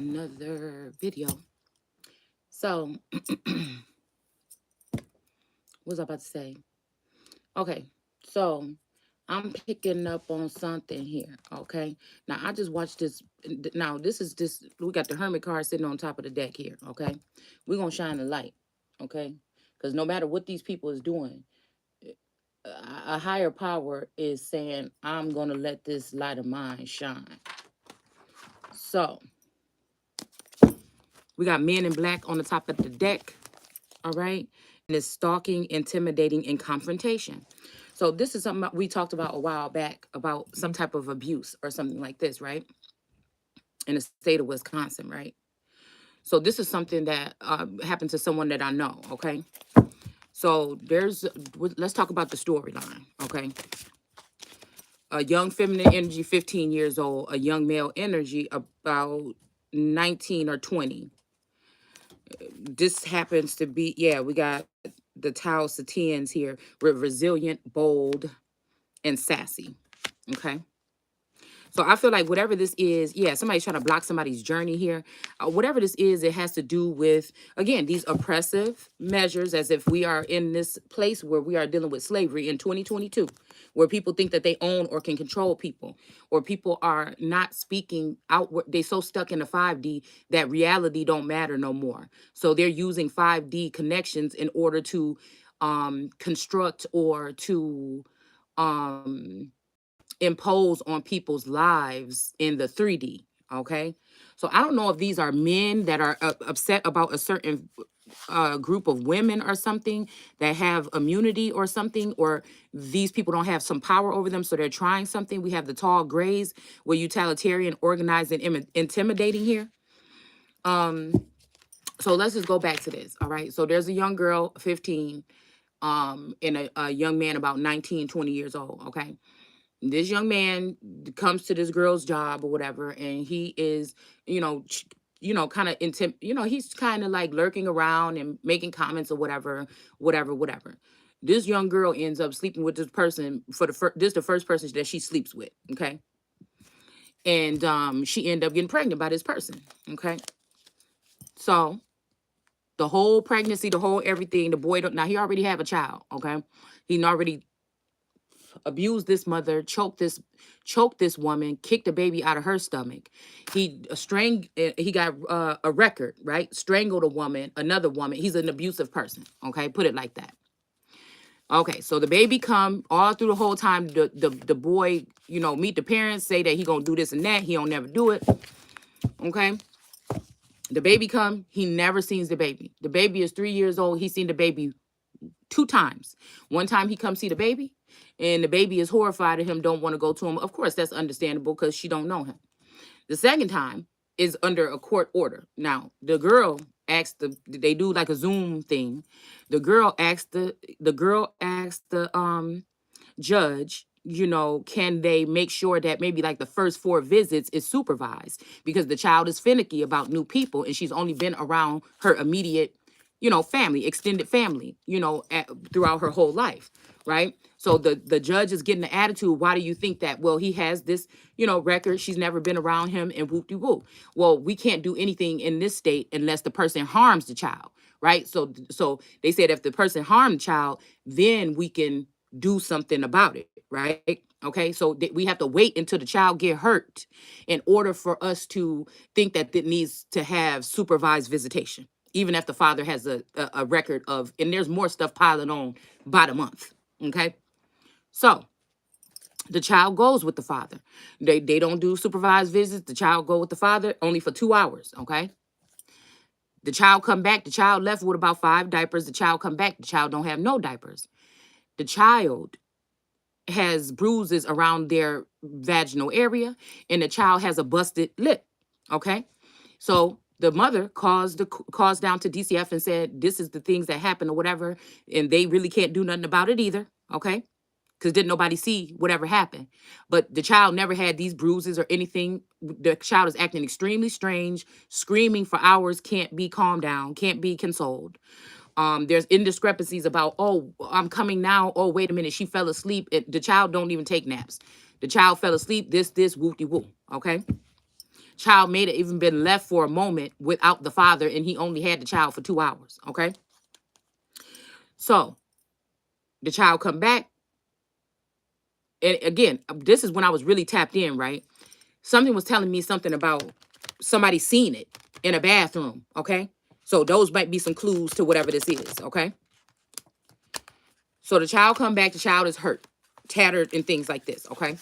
another video. So, what was I about to say? Okay, so I'm picking up on something here. Okay, now I just watched this. Now this. We got the hermit card sitting on top of the deck here. Okay, we're gonna shine the light. Okay, because no matter what these people is doing, a higher power is saying, "I'm gonna let this light of mine shine." So we got men in black on the top of the deck. All right. And it's stalking, intimidating, and confrontation. So this is something we talked about a while back about some type of abuse or something like this, right? In the state of Wisconsin, right? So this is something that happened to someone that I know, okay? So let's talk about the storyline, okay? A young feminine energy, 15 years old, a young male energy, about 19 or 20. This happens to be, yeah, we got the Tau Satians here. We're resilient, bold, and sassy. Okay. So I feel like whatever this is, yeah, somebody's trying to block somebody's journey here. Whatever this is, it has to do with, again, these oppressive measures, as if we are in this place where we are dealing with slavery in 2022, where people think that they own or can control people, or people are not speaking outward. They so stuck in the 5D that reality don't matter no more. So they're using 5D connections in order to construct or to impose on people's lives in the 3D. Okay. So I don't know if these are men that are upset about a certain group of women or something that have immunity or something, or these people don't have some power over them. So they're trying something. We have the tall grays, where utilitarian, organized, and intimidating here. So let's just go back to this. All right. So there's a young girl, 15, and a young man about 19, 20 years old. Okay. This young man comes to this girl's job or whatever, and he is, kind of he's kind of like lurking around and making comments or whatever. This young girl ends up sleeping with this person for this the first person that she sleeps with. Okay. And she ended up getting pregnant by this person. Okay. So the whole pregnancy, the whole everything, the boy don't, now he already have a child. Okay. He already abused this mother, choked this woman, kicked the baby out of her stomach. He got a record, right? Strangled a woman, another woman. He's an abusive person. Okay, put it like that. Okay, so the baby come all through the whole time. The boy, meet the parents, say that he gonna do this and that. He don't never do it. Okay. The baby come, he never sees the baby. The baby is 3 years old. He's seen the baby 2 times. One time he come see the baby, and the baby is horrified at him, don't want to go to him. Of course, that's understandable because she don't know him. The second time is under a court order. Now, the girl asked they do like a Zoom thing. The girl asked the judge, can they make sure that maybe like the first 4 visits is supervised, because the child is finicky about new people and she's only been around her immediate family, extended family, throughout her whole life, right? So the judge is getting the attitude, why do you think that? Well, he has this, record, she's never been around him, and whoop de whoop. Well, we can't do anything in this state unless the person harms the child, right? So they said if the person harmed the child, then we can do something about it, right? Okay, so we have to wait until the child get hurt in order for us to think that it needs to have supervised visitation, even if the father has a record of, and there's more stuff piling on by the month. Okay. So the child goes with the father. They don't do supervised visits. The child go with the father only for 2 hours. Okay. The child come back. The child left with about 5 diapers. The child come back. The child don't have no diapers. The child has bruises around their vaginal area, and the child has a busted lip. Okay. So the mother calls down to DCF and said, this is the things that happen or whatever. And they really can't do nothing about it either. Okay. Because didn't nobody see whatever happened. But the child never had these bruises or anything. The child is acting extremely strange, screaming for hours, can't be calmed down, can't be consoled. There's indiscrepancies about, oh, I'm coming now. Oh, wait a minute, she fell asleep. The child don't even take naps. The child fell asleep, this, whoop-de-whoop, okay? child may have even been left for a moment without the father, and he only had the child for 2 hours. Okay. So the child come back. And again, this is when I was really tapped in, right? Something was telling me something about somebody seen it in a bathroom. Okay. So those might be some clues to whatever this is. Okay. So the child come back, the child is hurt, tattered, and things like this. Okay.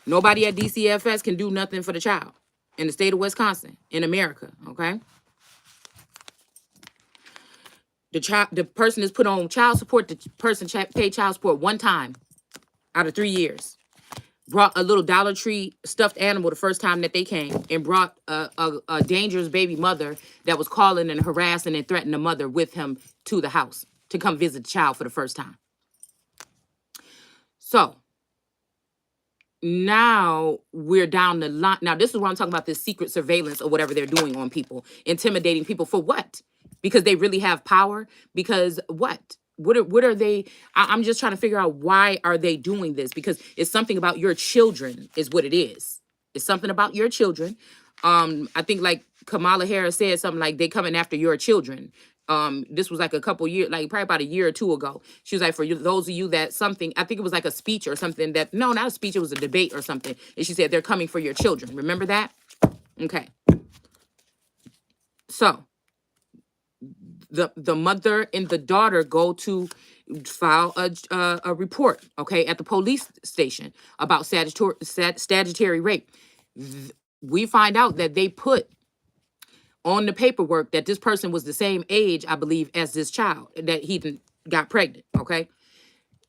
Nobody at DCFS can do nothing for the child in the state of Wisconsin, in America. Okay. The person is put on child support. The person paid child support one time out of 3 years. Brought a little Dollar Tree stuffed animal the first time that they came, and brought a dangerous baby mother that was calling and harassing and threatening the mother with him to the house to come visit the child for the first time. So now we're down the line. Now, this is what I'm talking about, this secret surveillance or whatever they're doing on people, intimidating people for what? Because they really have power? Because what? What are they? I'm just trying to figure out, why are they doing this? Because it's something about your children is what it is. It's something about your children. I think like Kamala Harris said something like, they coming after your children. This was like a couple years, like probably about a year or two ago. She was like, for you, those of you that something, I think it was like a speech or something that, no, not a speech, it was a debate or something. And she said, they're coming for your children. Remember that? Okay. So the mother and the daughter go to file a report, okay, at the police station about statutory rape. We find out that they put on the paperwork that this person was the same age, I believe, as this child that he got pregnant. Okay.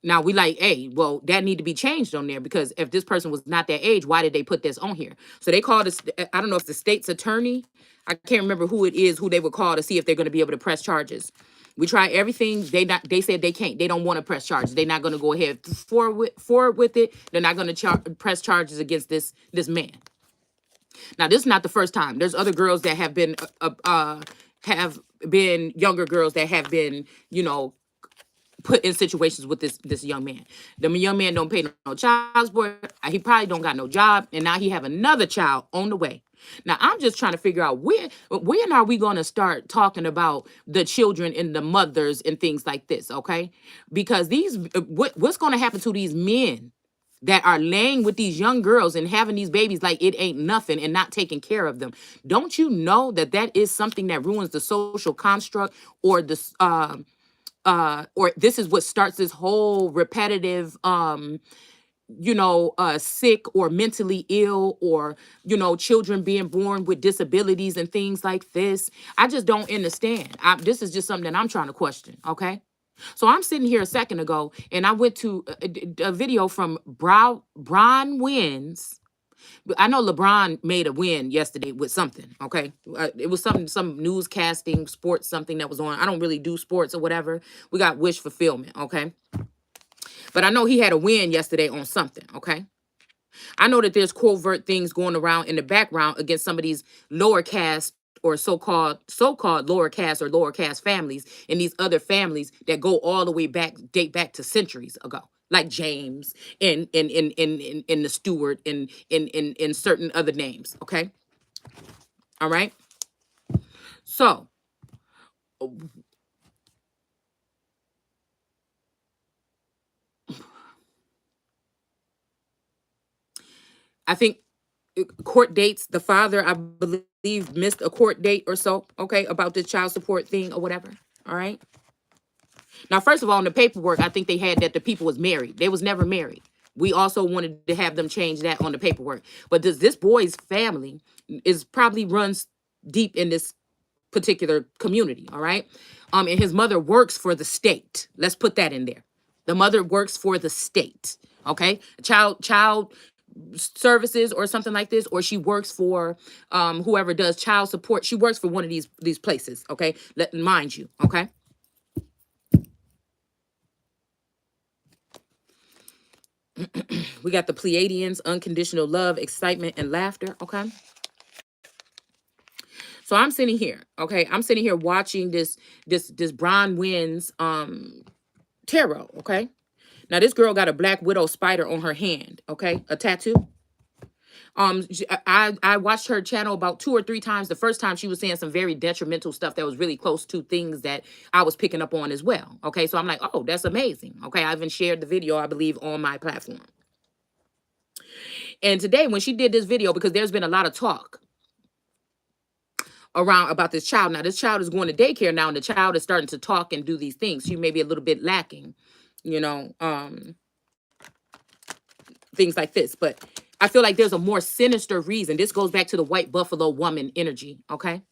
Now we like, hey, well, that need to be changed on there, because if this person was not that age, why did they put this on here? So they called us. I don't know if the state's attorney, I can't remember who it is, who they would call to see if they're going to be able to press charges. We tried everything. They said they can't. They don't want to press charges. They're not going to go ahead forward with it. They're not going to press charges against this man. Now, this is not the first time. There's other girls that have been younger girls that have been, put in situations with this young man. The young man don't pay no child support. He probably don't got no job, and now he have another child on the way. Now, I'm just trying to figure out when are we going to start talking about the children and the mothers and things like this, okay? Because what's going to happen to these men that are laying with these young girls and having these babies like it ain't nothing and not taking care of them? Don't you know that is something that ruins the social construct, or this or this is what starts this whole repetitive sick or mentally ill, or children being born with disabilities and things like this? I just don't understand. This is just something that I'm trying to question. Okay. So I'm sitting here a second ago, and I went to a video from Bronwen's. I know LeBron made a win yesterday with something. Okay. It was some newscasting, sports, something that was on. I don't really do sports or whatever. We got wish fulfillment. Okay. But I know he had a win yesterday on something. Okay. I know that there's covert things going around in the background against some of these lower caste or so-called lower caste or lower caste families, and these other families that go all the way back, date back to centuries ago, like James and the Stewart and in certain other names. Okay. All right. So I think court dates, the father, I believe, missed a court date or so, okay, about this child support thing or whatever. All right. Now, first of all, in the paperwork, I think they had that the people was married. They was never married. We also wanted to have them change that on the paperwork. But this boy's family is probably runs deep in this particular community. All right. And his mother works for the state. Let's put that in there. The mother works for the state. Okay. Child services or something like this, or she works for whoever does child support. She works for one of these places. Okay. Mind you. Okay. We got the Pleiadians, unconditional love, excitement, and laughter. Okay. So I'm sitting here. Okay. I'm sitting here watching this Bronwen's tarot. Okay. Now this girl got a black widow spider on her hand. Okay. A tattoo. I watched her channel about 2 or 3 times. The first time she was saying some very detrimental stuff that was really close to things that I was picking up on as well. Okay, so I'm like, oh, that's amazing. Okay, I even shared the video, I believe, on my platform. And today, when she did this video, because there's been a lot of talk around about this child. Now, this child is going to daycare now, and the child is starting to talk and do these things. She may be a little bit lacking, you know, things like this. But I feel like there's a more sinister reason. This goes back to the white buffalo woman energy, okay?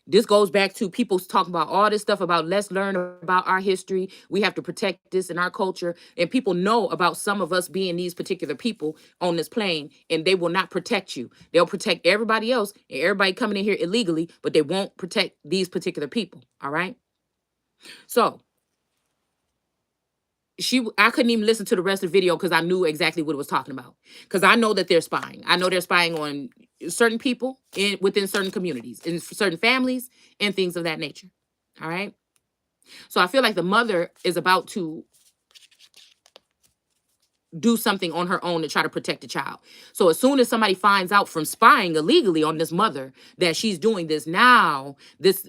This goes back to people talking about all this stuff about let's learn about our history. We have to protect this in our culture. And people know about some of us being these particular people on this plane, and they will not protect you. They'll protect everybody else and everybody coming in here illegally, but they won't protect these particular people. All right. So I couldn't even listen to the rest of the video because I knew exactly what it was talking about. Because I know that they're spying. I know they're spying on certain people within certain communities, in certain families, and things of that nature. All right. So I feel like the mother is about to do something on her own to try to protect the child. So as soon as somebody finds out from spying illegally on this mother that she's doing this, now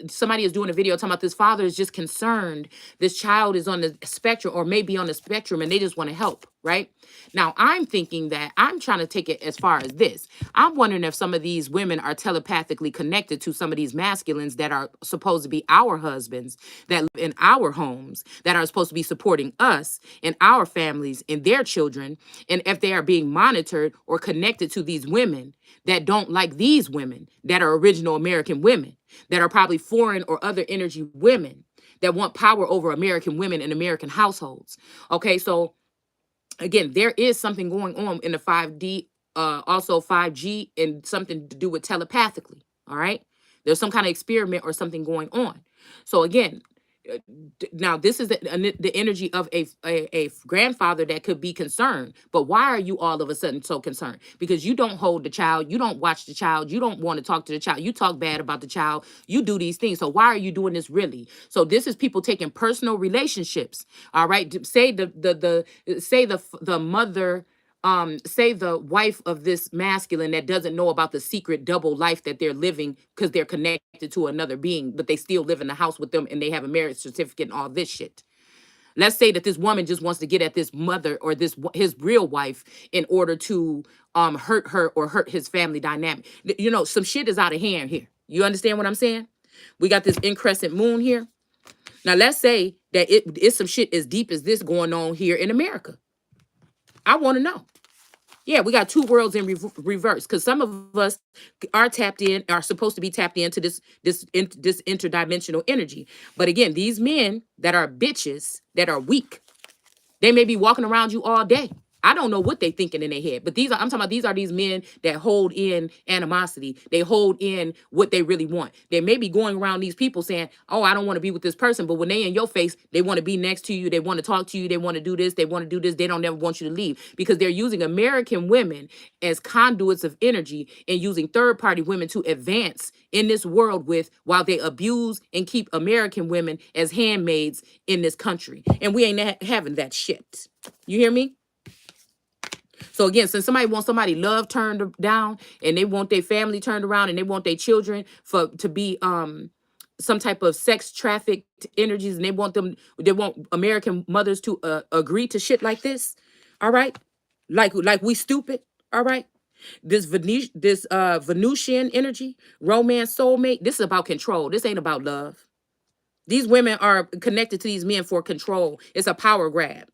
somebody is doing a video talking about this father is just concerned this child is on the spectrum or maybe on the spectrum and they just want to help, right? Now I'm thinking that I'm trying to take it as far as this. I'm wondering if some of these women are telepathically connected to some of these masculines that are supposed to be our husbands, that live in our homes, that are supposed to be supporting us and our families and their children, and if they are being monitored or connected to these women that don't like these women that are original American women, that are probably foreign or other energy women that want power over American women and American households. Okay, so again, there is something going on in the 5D, also 5G, and something to do with telepathically. All right, there's some kind of experiment or something going on. So again, now this is the energy of a grandfather that could be concerned. But why are you all of a sudden so concerned? Because you don't hold the child, you don't watch the child, you don't want to talk to the child, you talk bad about the child, you do these things. So why are you doing this really? So this is people taking personal relationships. All right, say the mother, say the wife of this masculine that doesn't know about the secret double life that they're living because they're connected to another being, but they still live in the house with them and they have a marriage certificate and all this shit. Let's say that this woman just wants to get at this mother or his real wife in order to hurt her or hurt his family dynamic. You know, some shit is out of hand here. You understand what I'm saying? We got this increscent moon here. Now let's say that it's some shit as deep as this going on here in America. I want to know. Yeah, we got two worlds in reverse because some of us are supposed to be tapped into this interdimensional energy. But again, these men that are bitches, that are weak, they may be walking around you all day. I don't know what they thinking in their head, but I'm talking about these men that hold in animosity. They hold in what they really want. They may be going around these people saying, oh, I don't want to be with this person. But when they in your face, they want to be next to you. They want to talk to you. They want to do this. They want to do this. They don't ever want you to leave because they're using American women as conduits of energy and using third-party women to advance in this world while they abuse and keep American women as handmaids in this country. And we ain't having that shit. You hear me? So again, since somebody wants somebody love turned down and they want their family turned around and they want their children to be some type of sex trafficked energies, and they want American mothers to agree to shit like this. All right, like we stupid. All right, this Venusian energy, romance, soulmate. This is about control. This ain't about love. These women are connected to these men for control. It's a power grab.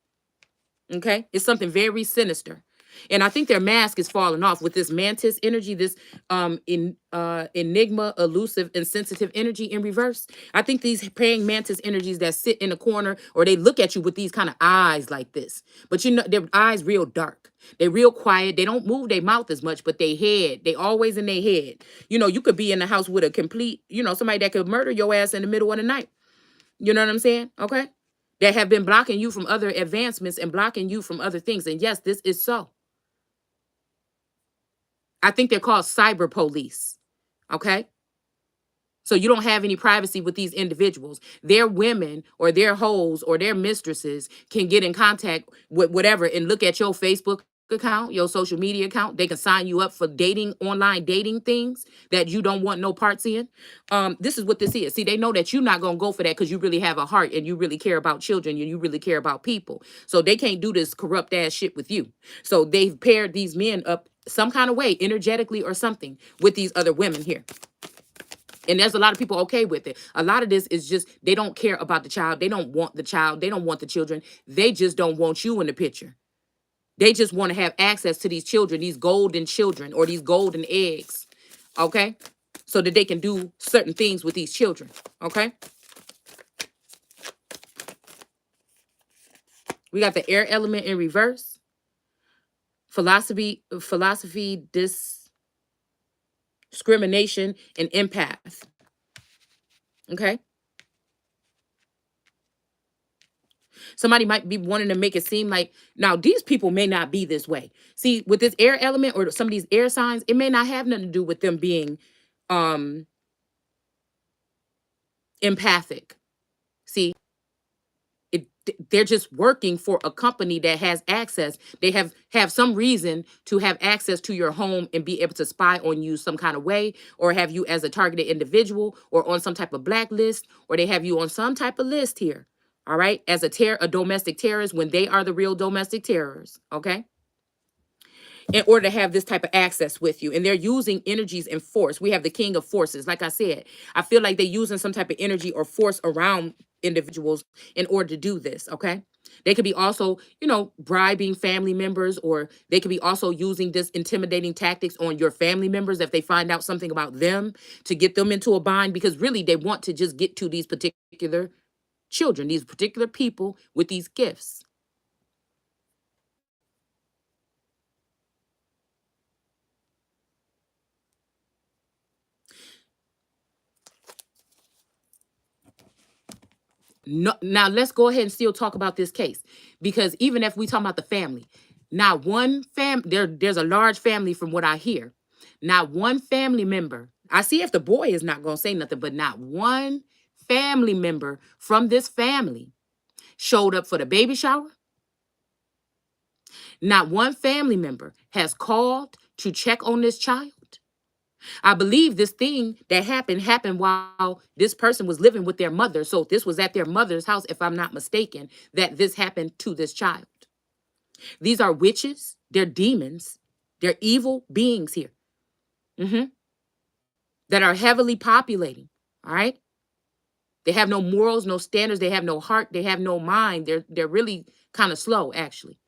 Okay, it's something very sinister. And I think their mask is falling off with this mantis energy, this enigma, elusive, and sensitive energy in reverse. I think these praying mantis energies that sit in the corner or they look at you with these kind of eyes like this. But you know, their eyes real dark. They real quiet. They don't move their mouth as much, but they always in their head. You know, you could be in the house with a complete, somebody that could murder your ass in the middle of the night. You know what I'm saying? Okay. That have been blocking you from other advancements and blocking you from other things. And yes, this is so. I think they're called cyber police. Okay. So you don't have any privacy with these individuals. Their women or their hoes or their mistresses can get in contact with whatever and look at your Facebook account, your social media account. They can sign you up for dating, online dating things that you don't want no parts in. This is what this is. See, they know that you're not gonna go for that because you really have a heart and you really care about children and you really care about people. So they can't do this corrupt ass shit with you. So they've paired these men up some kind of way, energetically or something, with these other women here. And there's a lot of people okay with it. A lot of this is just they don't care about the child. They don't want the child. They don't want the children. They just don't want you in the picture. They just want to have access to these children, these golden children or these golden eggs, okay? So that they can do certain things with these children, okay? We got the air element in reverse. Philosophy, discrimination, and empath, okay? Somebody might be wanting to make it seem like, now these people may not be this way. See, with this air element or some of these air signs, it may not have nothing to do with them being empathic. See, they're just working for a company that has access. They have some reason to have access to your home and be able to spy on you some kind of way, or have you as a targeted individual or on some type of blacklist, or they have you on some type of list here. All right, as a domestic terrorist when they are the real domestic terrorists, okay? In order to have this type of access with you. And they're using energies and force. We have the king of forces. Like I said, I feel like they're using some type of energy or force around individuals in order to do this, okay? They could be also, bribing family members, or they could be also using this intimidating tactics on your family members if they find out something about them to get them into a bind, because really they want to just get to these particular children, these particular people with these gifts. No, now let's go ahead and still talk about this case, because even if we talk about the family, not one there's a large family from what I hear. Not one family member. I see if the boy is not going to say nothing, but not one family member from this family showed up for the baby shower. Not one family member has called to check on this child. I believe this thing that happened while this person was living with their mother. So this was at their mother's house, if I'm not mistaken, that this happened to this child. These are witches. They're demons. They're evil beings here, that are heavily populating. All right. They have no morals, no standards. They have no heart. They have no mind. They're really kind of slow, actually.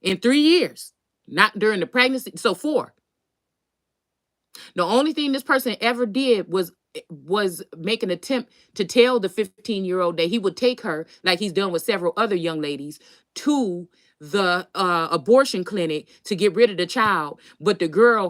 In 3 years, not during the pregnancy. So 4. The only thing this person ever did was make an attempt to tell the 15-year-old that he would take her, like he's done with several other young ladies, to the abortion clinic to get rid of the child. But the girl